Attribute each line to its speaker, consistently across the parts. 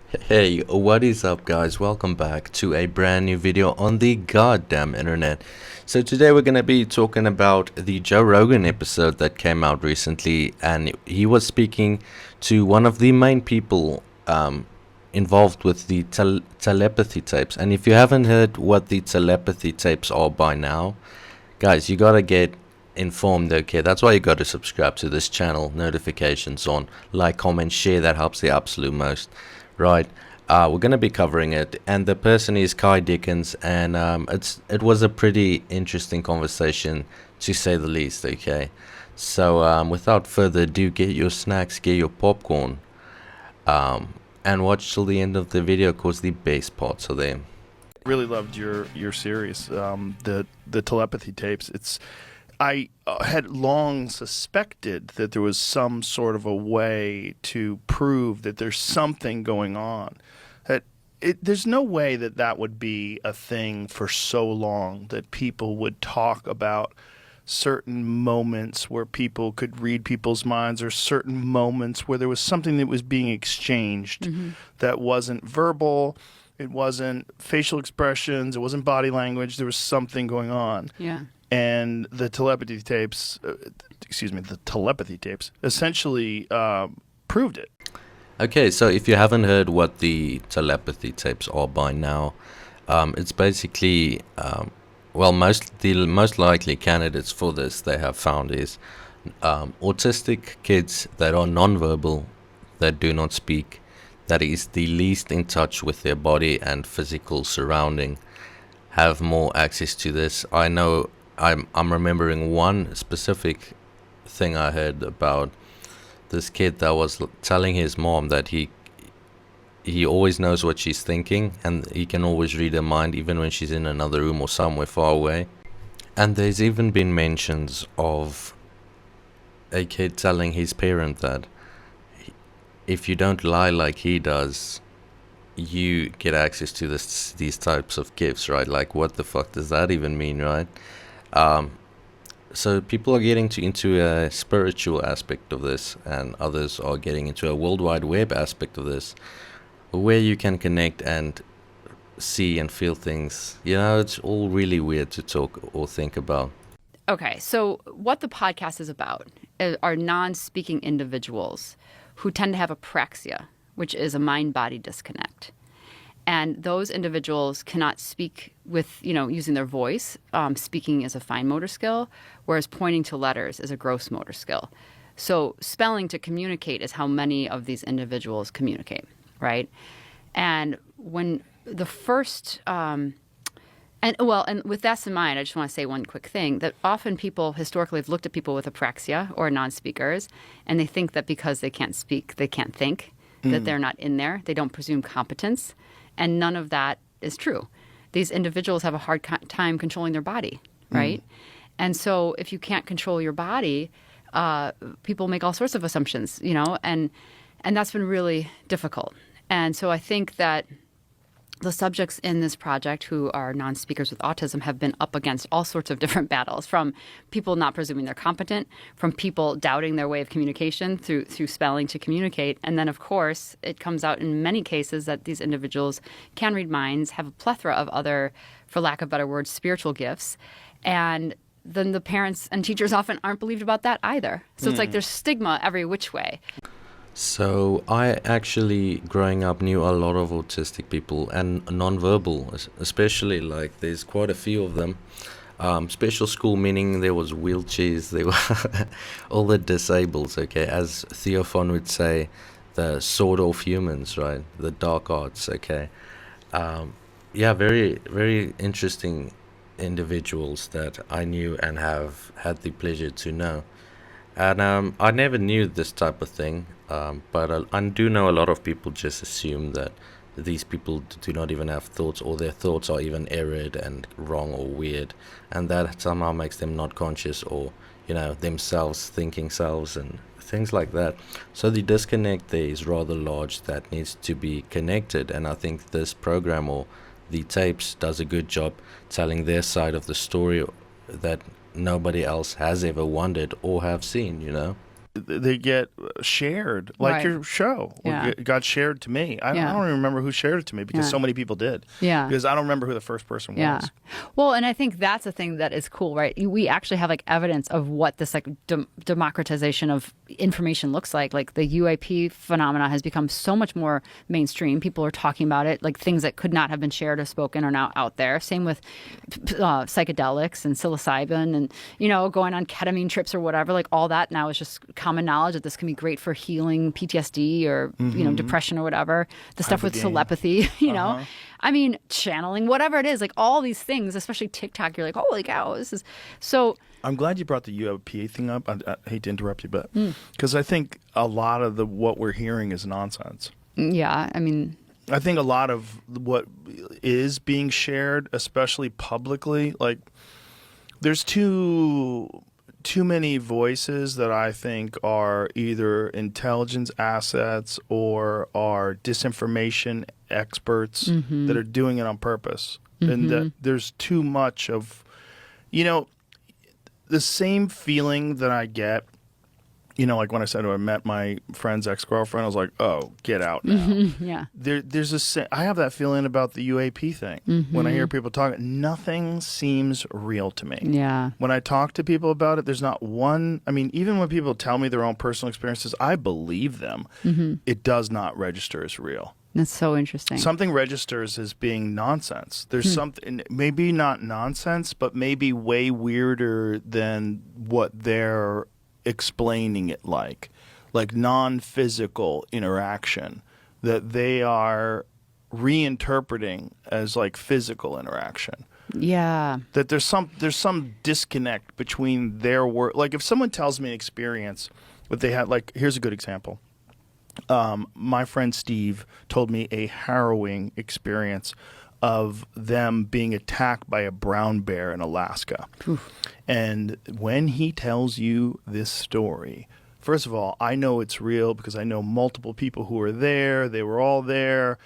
Speaker 1: Hey, what is up, guys? Welcome back to a brand new video on the goddamn internet. So today we're going to be talking about the Joe Rogan episode that came out recently, and he was speaking to one of the main people involved with the telepathy tapes. And if you haven't heard what the telepathy tapes are by now, guys, you gotta get informed. Okay, that's why you got to subscribe to this channel, notifications on, like, comment, share. That helps the absolute most. Right, we're gonna be covering it, and the person is Ky Dickens, and it was a pretty interesting conversation, to say the least. Okay, so without further ado, get your snacks, get your popcorn, and watch till the end of the video, cause the best parts are there.
Speaker 2: Really loved your series, the telepathy tapes. I had long suspected that there was some sort of a way to prove that there's something going on. There's no way that would be a thing for so long, that people would talk about certain moments where people could read people's minds, or certain moments where there was something that was being exchanged that wasn't verbal, it wasn't facial expressions, it wasn't body language, there was something going on.
Speaker 3: Yeah.
Speaker 2: And the telepathy tapes, essentially proved it.
Speaker 1: Okay, so if you haven't heard what the telepathy tapes are by now, it's basically, the most likely candidates for this they have found is autistic kids that are nonverbal, that do not speak, that is the least in touch with their body and physical surrounding, have more access to this. I know I'm remembering one specific thing I heard about this kid that was telling his mom that he always knows what she's thinking, and he can always read her mind even when she's in another room or somewhere far away. And there's even been mentions of a kid telling his parent that if you don't lie like he does, you get access to these types of gifts, right? Like, what the fuck does that even mean, right? So people are getting into a spiritual aspect of this, and others are getting into a World Wide Web aspect of this, where you can connect and see and feel things. You know, it's all really weird to talk or think about.
Speaker 3: Okay, so what the podcast is about are non-speaking individuals who tend to have apraxia, which is a mind-body disconnect. And those individuals cannot speak with, using their voice. Speaking is a fine motor skill, whereas pointing to letters is a gross motor skill. So spelling to communicate is how many of these individuals communicate, right? And when the first, and with that in mind, I just want to say one quick thing, that often people historically have looked at people with apraxia or non-speakers, and they think that because they can't speak, they can't think, that they're not in there. They don't presume competence. And none of that is true. These individuals have a hard time controlling their body, right? And so if you can't control your body, people make all sorts of assumptions, and that's been really difficult. And so I think that the subjects in this project who are non-speakers with autism have been up against all sorts of different battles, from people not presuming they're competent, from people doubting their way of communication through spelling to communicate. And then, of course, it comes out in many cases that these individuals can read minds, have a plethora of other, for lack of better words, spiritual gifts. And then the parents and teachers often aren't believed about that either. So it's like there's stigma every which way.
Speaker 1: So I actually, growing up, knew a lot of autistic people and nonverbal, especially. Like, there's quite a few of them. Special school, meaning there was wheelchairs, there were all the disabled, okay, as Theophan would say, the sort of humans, right, the dark arts, okay. Very, very interesting individuals that I knew and have had the pleasure to know. And I never knew this type of thing, but I do know a lot of people just assume that these people do not even have thoughts, or their thoughts are even erred and wrong or weird, and that somehow makes them not conscious, or themselves thinking selves and things like that. So the disconnect there is rather large that needs to be connected, and I think this program, or the tapes, does a good job telling their side of the story that nobody else has ever wondered or have seen.
Speaker 2: they get shared, like
Speaker 3: Right.
Speaker 2: your show
Speaker 3: Yeah.
Speaker 2: got shared to me. I
Speaker 3: Yeah.
Speaker 2: don't even remember who shared it to me because
Speaker 3: Yeah.
Speaker 2: so many people did.
Speaker 3: Yeah.
Speaker 2: Because I don't remember who the first person
Speaker 3: Yeah.
Speaker 2: was.
Speaker 3: Well, and I think that's a thing that is cool, right? We actually have like evidence of what this like democratization of information looks like. Like the UAP phenomena has become so much more mainstream. People are talking about it, like things that could not have been shared or spoken are now out there. Same with psychedelics and psilocybin and, you know, going on ketamine trips or whatever. Like all that now is just common knowledge that this can be great for healing PTSD or, you know, depression or whatever. The stuff with
Speaker 2: Ibogaine.
Speaker 3: telepathy, you know. I mean, channeling, whatever it is, like all these things, especially TikTok, you're like, holy cow, this is so.
Speaker 2: I'm glad you brought the UAP thing up. I hate to interrupt you, but because I think a lot of what we're hearing is nonsense.
Speaker 3: Yeah, I mean,
Speaker 2: I think a lot of what is being shared, especially publicly, like there's too many voices that I think are either intelligence assets or are disinformation experts that are doing it on purpose. And that there's too much of, you know, the same feeling that I get, you know, like when I said I met my friend's ex-girlfriend, I was like, oh, get out now.
Speaker 3: yeah.
Speaker 2: I have that feeling about the UAP thing. When I hear people talking, nothing seems real to me.
Speaker 3: Yeah.
Speaker 2: When I talk to people about it, there's not one. I mean, even when people tell me their own personal experiences, I believe them. It does not register as real.
Speaker 3: That's so interesting.
Speaker 2: Something registers as being nonsense. There's something, maybe not nonsense, but maybe way weirder than what they're explaining it like non-physical interaction that they are reinterpreting as like physical interaction.
Speaker 3: Yeah.
Speaker 2: That there's some disconnect between their work. Like if someone tells me an experience that they had, like here's a good example. My friend Steve told me a harrowing experience of them being attacked by a brown bear in Alaska. Oof. And when he tells you this story, first of all, I know it's real because I know multiple people who were there. They were all there.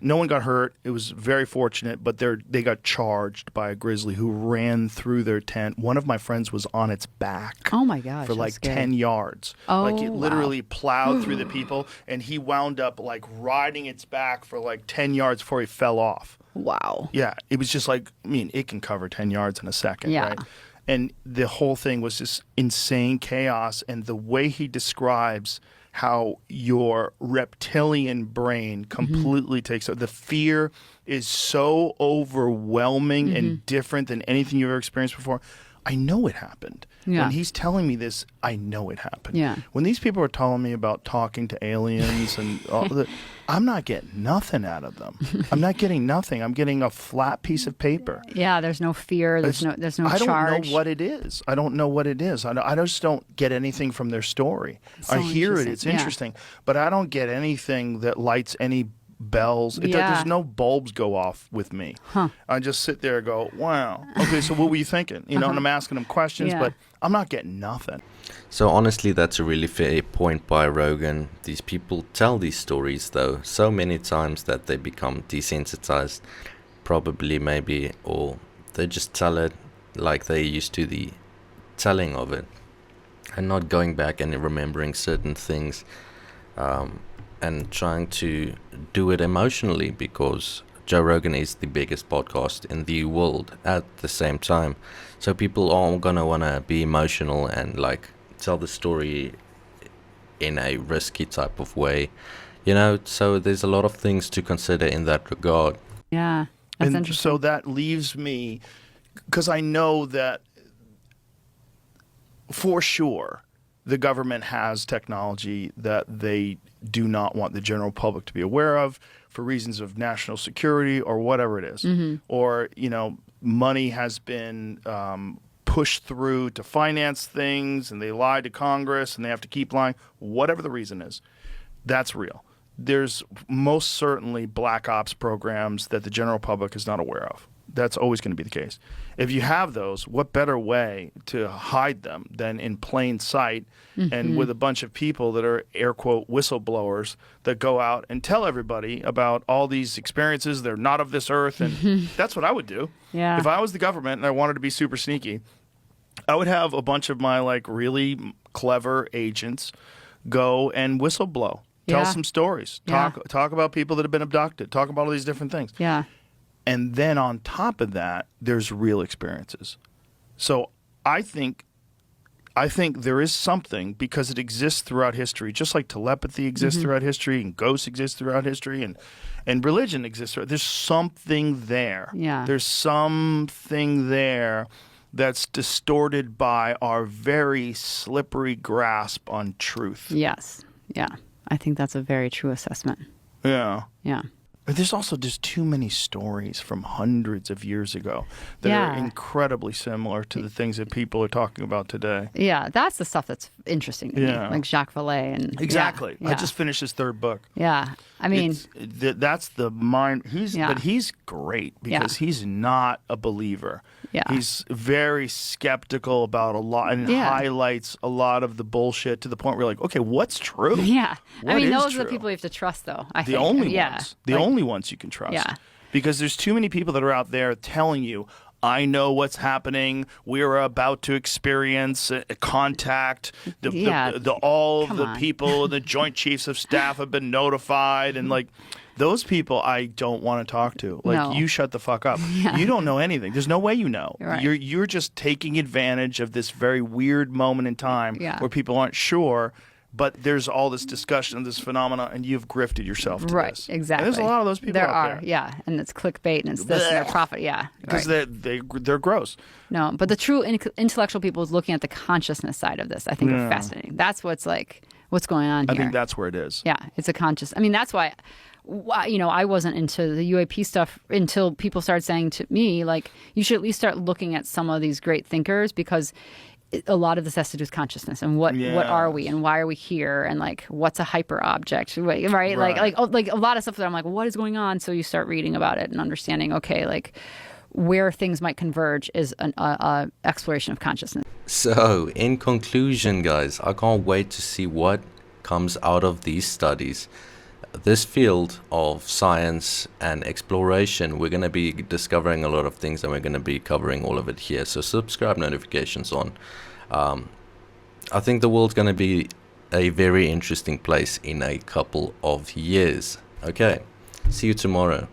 Speaker 2: No one got hurt. It was very fortunate, but they got charged by a grizzly who ran through their tent. One of my friends was on its back.
Speaker 3: Oh my gosh.
Speaker 2: For like
Speaker 3: that's good.
Speaker 2: 10 yards.
Speaker 3: Oh,
Speaker 2: like it literally
Speaker 3: wow.
Speaker 2: plowed through the people, and he wound up like riding its back for like 10 yards before he fell off.
Speaker 3: Wow.
Speaker 2: Yeah, it was just like, I mean, it can cover 10 yards in a second,
Speaker 3: Yeah.
Speaker 2: right? And the whole thing was just insane chaos. And the way he describes how your reptilian brain completely takes over. The fear is so overwhelming and different than anything you've ever experienced before. I know it happened.
Speaker 3: Yeah.
Speaker 2: When he's telling me this, I know it happened.
Speaker 3: Yeah.
Speaker 2: When these people are telling me about talking to aliens and all that, I'm not getting nothing out of them. I'm not getting nothing. I'm getting a flat piece of paper.
Speaker 3: Yeah, there's no fear. There's no
Speaker 2: I don't
Speaker 3: charge.
Speaker 2: know what it is. I don't know what it is. I just don't get anything from their story.
Speaker 3: So
Speaker 2: I hear it.
Speaker 3: interesting.
Speaker 2: It's
Speaker 3: Yeah.
Speaker 2: interesting. But I don't get anything that lights any bells.
Speaker 3: Yeah.
Speaker 2: There's no bulbs go off with me.
Speaker 3: Huh.
Speaker 2: I just sit there and go, wow. Okay, so what were you thinking? You know, and I'm asking them questions,
Speaker 3: Yeah.
Speaker 2: but I'm not getting nothing.
Speaker 1: So honestly, that's a really fair point by Rogan. These people tell these stories though so many times that they become desensitized, probably maybe, or they just tell it like they're used to the telling of it and not going back and remembering certain things, and trying to do it emotionally, because Joe Rogan is the biggest podcast in the world at the same time. So people are gonna wanna be emotional and like tell the story in a risky type of way, you know. So there's a lot of things to consider in that regard.
Speaker 3: Yeah. That's
Speaker 2: And
Speaker 3: interesting.
Speaker 2: so that leaves me, because I know that for sure the government has technology that they do not want the general public to be aware of for reasons of national security or whatever it is. Or, you know, money has been pushed through to finance things and they lie to Congress and they have to keep lying. Whatever the reason is, that's real. There's most certainly black ops programs that the general public is not aware of. That's always going to be the case. If you have those, what better way to hide them than in plain sight and with a bunch of people that are air quote whistleblowers that go out and tell everybody about all these experiences. They're not of this earth. And that's what I would do.
Speaker 3: Yeah.
Speaker 2: If I was the government and I wanted to be super sneaky, I would have a bunch of my like really clever agents go and whistleblow, tell
Speaker 3: Yeah.
Speaker 2: some stories,
Speaker 3: Yeah.
Speaker 2: talk about people that have been abducted, talk about all these different things.
Speaker 3: Yeah.
Speaker 2: And then on top of that, there's real experiences. So I think there is something, because it exists throughout history, just like telepathy exists throughout history, and ghosts exist throughout history, and religion exists. There's something there.
Speaker 3: Yeah.
Speaker 2: There's something there that's distorted by our very slippery grasp on truth.
Speaker 3: Yes. Yeah. I think that's a very true assessment.
Speaker 2: Yeah.
Speaker 3: Yeah.
Speaker 2: But there's also just too many stories from hundreds of years ago that
Speaker 3: Yeah.
Speaker 2: are incredibly similar to the things that people are talking about today.
Speaker 3: Yeah. That's the stuff that's interesting to me.
Speaker 2: Yeah.
Speaker 3: Like Jacques Vallée and
Speaker 2: Exactly.
Speaker 3: Yeah.
Speaker 2: I just finished his third book.
Speaker 3: Yeah. I mean,
Speaker 2: That's the mind.
Speaker 3: Yeah.
Speaker 2: But he's great because he's not a believer.
Speaker 3: Yeah.
Speaker 2: He's very skeptical about a lot and
Speaker 3: Yeah.
Speaker 2: highlights a lot of the bullshit to the point where you're like, okay, what's true?
Speaker 3: yeah. I
Speaker 2: What
Speaker 3: mean,
Speaker 2: is
Speaker 3: those are the
Speaker 2: true?
Speaker 3: people you have to trust, though. I
Speaker 2: The
Speaker 3: think.
Speaker 2: only
Speaker 3: Yeah.
Speaker 2: ones. The
Speaker 3: Like,
Speaker 2: only ones you can trust.
Speaker 3: Yeah.
Speaker 2: Because there's too many people that are out there telling you, I know what's happening. We're about to experience a contact. All of
Speaker 3: Come
Speaker 2: the
Speaker 3: on.
Speaker 2: people, the Joint Chiefs of Staff have been notified. And like those people I don't want to talk to. Like,
Speaker 3: No.
Speaker 2: you shut the fuck up. You don't know anything. There's no way you know.
Speaker 3: Right.
Speaker 2: You're just taking advantage of this very weird moment in time
Speaker 3: Yeah.
Speaker 2: where people aren't sure. But there's all this discussion of this phenomena, and you've grifted yourself to
Speaker 3: Right,
Speaker 2: this.
Speaker 3: exactly.
Speaker 2: And there's a lot of those people
Speaker 3: There
Speaker 2: out
Speaker 3: are,
Speaker 2: there.
Speaker 3: yeah. And it's clickbait and it's this and their
Speaker 2: Blech.
Speaker 3: profit. Yeah.
Speaker 2: Because
Speaker 3: right.
Speaker 2: they're gross.
Speaker 3: No, but the true intellectual people is looking at the consciousness side of this. I think are fascinating. That's what's going on
Speaker 2: I
Speaker 3: here.
Speaker 2: think that's where it is.
Speaker 3: Yeah, it's a conscious. I mean, that's why, I wasn't into the UAP stuff until people started saying to me, like, you should at least start looking at some of these great thinkers, because a lot of this has to do with consciousness and what are we and why are we here, and like what's a hyper object, right? Like a lot of stuff that I'm like, what is going on? So you start reading about it and understanding, okay, like where things might converge is an exploration of consciousness.
Speaker 1: So, in conclusion, guys, I can't wait to see what comes out of these studies. This field of science and exploration, we're going to be discovering a lot of things, and we're going to be covering all of it here. So subscribe, notifications on. I think the world's going to be a very interesting place in a couple of years. Okay, see you tomorrow.